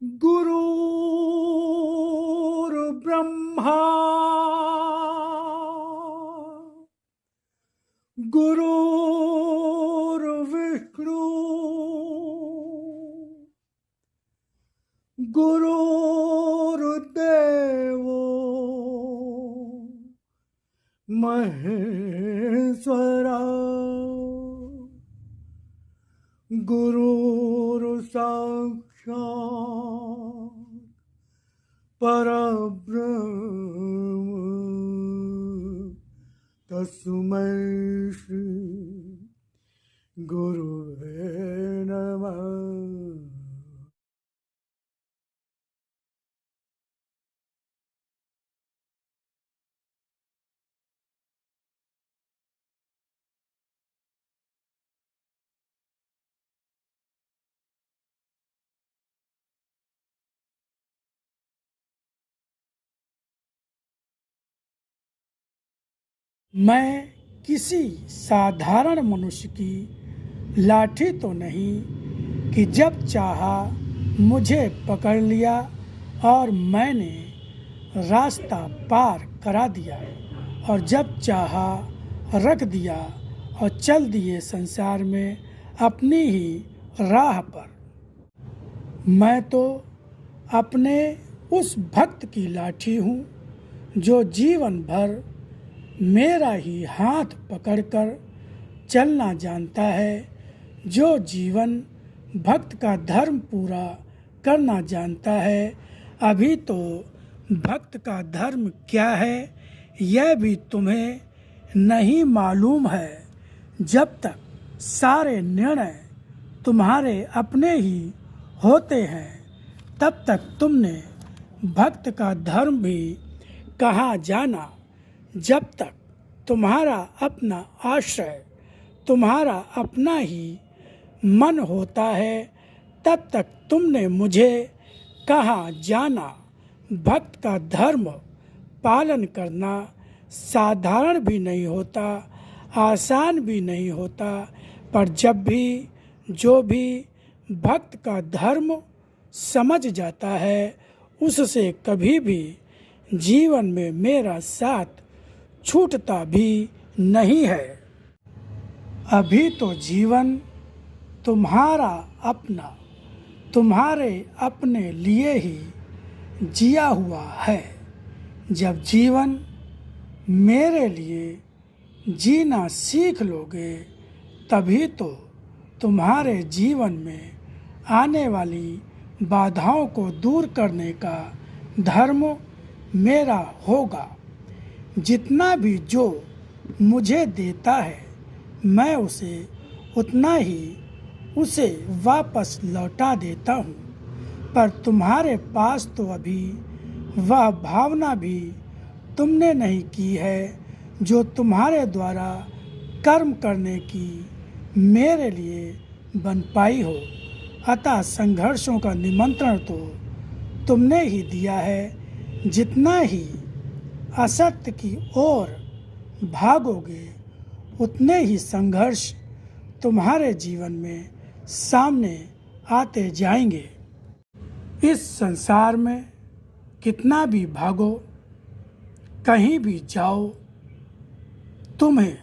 गुरुर्ब्रह्मा गुरुर्विष्णु गुरुर्देवो महेश्वरा गुरुर्साक्षात् परब्रह्म तस्मै श्री गुरुवे नमः। मैं किसी साधारण मनुष्य की लाठी तो नहीं कि जब चाहा मुझे पकड़ लिया और मैंने रास्ता पार करा दिया और जब चाहा रख दिया और चल दिए संसार में अपनी ही राह पर। मैं तो अपने उस भक्त की लाठी हूँ जो जीवन भर मेरा ही हाथ पकड़कर चलना जानता है, जो जीवन भक्त का धर्म पूरा करना जानता है। अभी तो भक्त का धर्म क्या है यह भी तुम्हें नहीं मालूम है। जब तक सारे निर्णय तुम्हारे अपने ही होते हैं तब तक तुमने भक्त का धर्म भी कहाँ जाना। जब तक तुम्हारा अपना आश्रय तुम्हारा अपना ही मन होता है तब तक तुमने मुझे कहाँ जाना। भक्त का धर्म पालन करना साधारण भी नहीं होता, आसान भी नहीं होता, पर जब भी जो भी भक्त का धर्म समझ जाता है उससे कभी भी जीवन में मेरा साथ छूटता भी नहीं है। अभी तो जीवन तुम्हारा अपना तुम्हारे अपने लिए ही जिया हुआ है। जब जीवन मेरे लिए जीना सीख लोगे तभी तो तुम्हारे जीवन में आने वाली बाधाओं को दूर करने का धर्म मेरा होगा। जितना भी जो मुझे देता है मैं उसे उतना ही उसे वापस लौटा देता हूँ, पर तुम्हारे पास तो अभी वह भावना भी तुमने नहीं की है जो तुम्हारे द्वारा कर्म करने की मेरे लिए बन पाई हो। अतः संघर्षों का निमंत्रण तो तुमने ही दिया है। जितना ही असत्य की ओर भागोगे उतने ही संघर्ष तुम्हारे जीवन में सामने आते जाएंगे। इस संसार में कितना भी भागो कहीं भी जाओ तुम्हें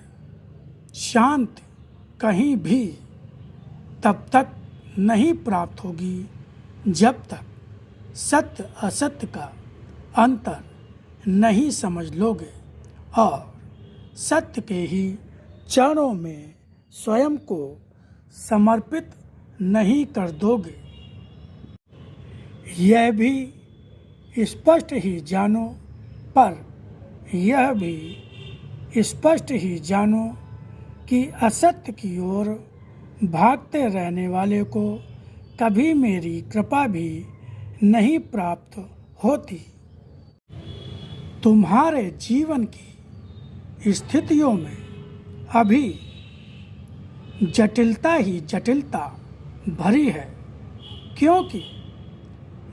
शांति कहीं भी तब तक नहीं प्राप्त होगी जब तक सत्य असत्य का अंतर नहीं समझ लोगे और सत्य के ही चरणों में स्वयं को समर्पित नहीं कर दोगे। यह भी स्पष्ट ही जानो, पर यह भी स्पष्ट ही जानो कि असत्य की ओर भागते रहने वाले को कभी मेरी कृपा भी नहीं प्राप्त होती। तुम्हारे जीवन की स्थितियों में अभी जटिलता ही जटिलता भरी है, क्योंकि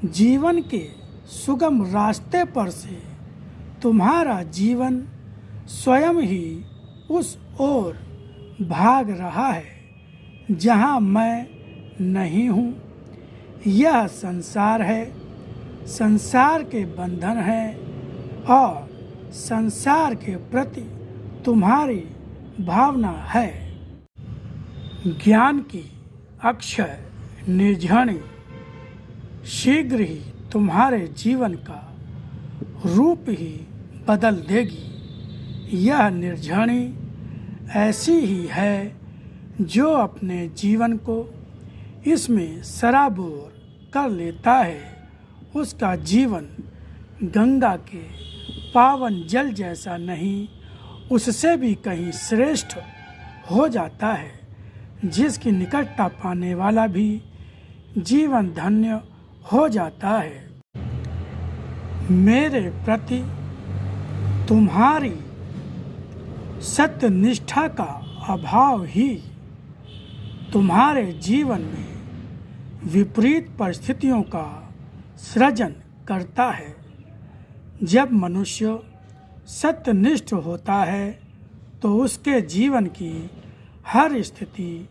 जीवन के सुगम रास्ते पर से तुम्हारा जीवन स्वयं ही उस ओर भाग रहा है जहाँ मैं नहीं हूँ। यह संसार है, संसार के बंधन है और संसार के प्रति तुम्हारी भावना है। ज्ञान की अक्षय निर्झणी शीघ्र ही तुम्हारे जीवन का रूप ही बदल देगी। यह निर्झणी ऐसी ही है जो अपने जीवन को इसमें सराबोर कर लेता है। उसका जीवन गंगा के पावन जल जैसा नहीं, उससे भी कहीं श्रेष्ठ हो जाता है, जिसकी निकटता पाने वाला भी जीवन धन्य हो जाता है। मेरे प्रति तुम्हारी सत्यनिष्ठा का अभाव ही तुम्हारे जीवन में विपरीत परिस्थितियों का सृजन करता है। जब मनुष्य सत्यनिष्ठ होता है तो उसके जीवन की हर स्थिति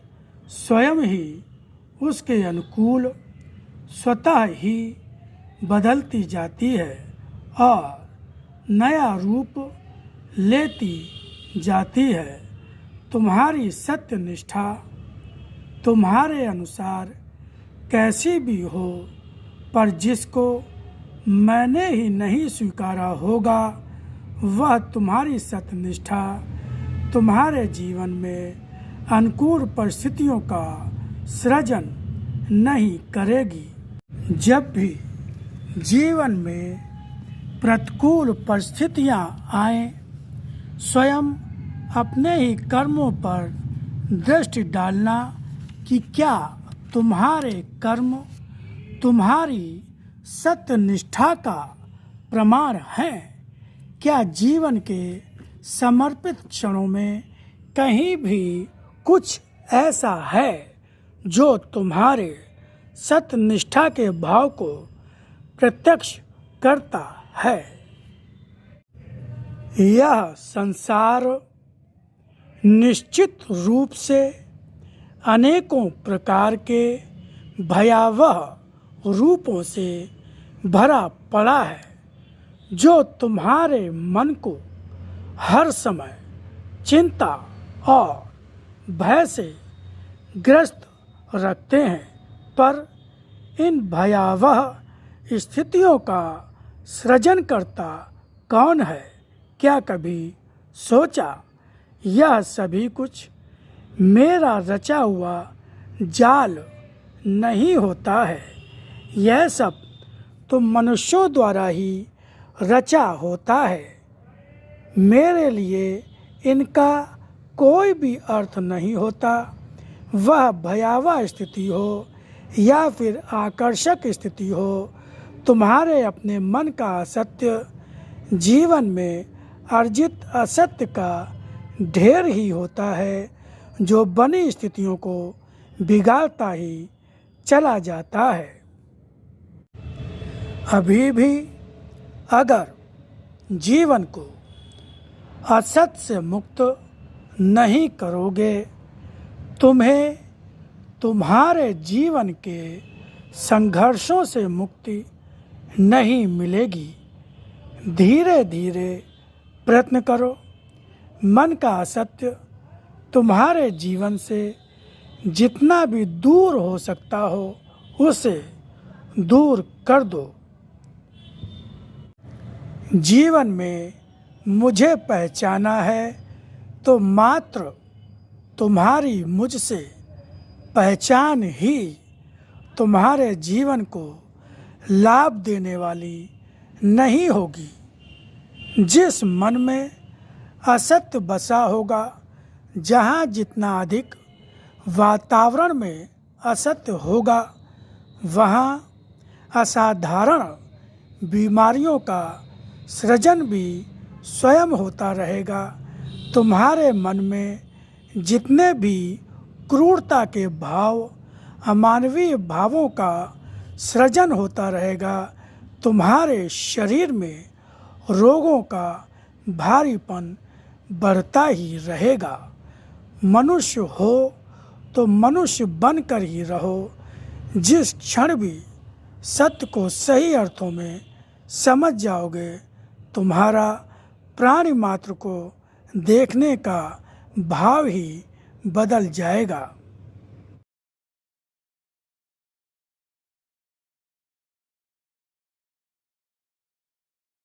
स्वयं ही उसके अनुकूल स्वतः ही बदलती जाती है और नया रूप लेती जाती है। तुम्हारी सत्यनिष्ठा तुम्हारे अनुसार कैसी भी हो, पर जिसको मैंने ही नहीं स्वीकारा होगा, वह तुम्हारी सत्यनिष्ठा तुम्हारे जीवन में अनुकूल परिस्थितियों का सृजन नहीं करेगी। जब भी जीवन में प्रतिकूल परिस्थितियां आएं, स्वयं अपने ही कर्मों पर दृष्टि डालना कि क्या तुम्हारे कर्म तुम्हारी सत्यनिष्ठा का प्रमाण हैं। क्या जीवन के समर्पित क्षणों में कहीं भी कुछ ऐसा है जो तुम्हारे सत्यनिष्ठा के भाव को प्रत्यक्ष करता है। यह संसार निश्चित रूप से अनेकों प्रकार के भयावह रूपों से भरा पड़ा है, जो तुम्हारे मन को हर समय चिंता और भय से ग्रस्त रखते हैं। पर इन भयावह स्थितियों का सृजनकर्ता कौन है? क्या कभी सोचा? यह सभी कुछ मेरा रचा हुआ जाल नहीं होता है। यह सब तो मनुष्यों द्वारा ही रचा होता है। मेरे लिए इनका कोई भी अर्थ नहीं होता। वह भयावह स्थिति हो या फिर आकर्षक स्थिति हो, तुम्हारे अपने मन का असत्य जीवन में अर्जित असत्य का ढेर ही होता है, जो बनी स्थितियों को बिगाड़ता ही चला जाता है। अभी भी अगर जीवन को असत्य से मुक्त नहीं करोगे, तुम्हें तुम्हारे जीवन के संघर्षों से मुक्ति नहीं मिलेगी। धीरे धीरे प्रयत्न करो। मन का असत्य तुम्हारे जीवन से जितना भी दूर हो सकता हो, उसे दूर कर दो। जीवन में मुझे पहचाना है तो मात्र तुम्हारी मुझसे पहचान ही तुम्हारे जीवन को लाभ देने वाली नहीं होगी। जिस मन में असत्य बसा होगा, जहाँ जितना अधिक वातावरण में असत्य होगा, वहाँ असाधारण बीमारियों का सृजन भी स्वयं होता रहेगा। तुम्हारे मन में जितने भी क्रूरता के भाव, अमानवीय भावों का सृजन होता रहेगा, तुम्हारे शरीर में रोगों का भारीपन बढ़ता ही रहेगा। मनुष्य हो तो मनुष्य बनकर ही रहो। जिस क्षण भी सत्य को सही अर्थों में समझ जाओगे, तुम्हारा प्राणी मात्र को देखने का भाव ही बदल जाएगा।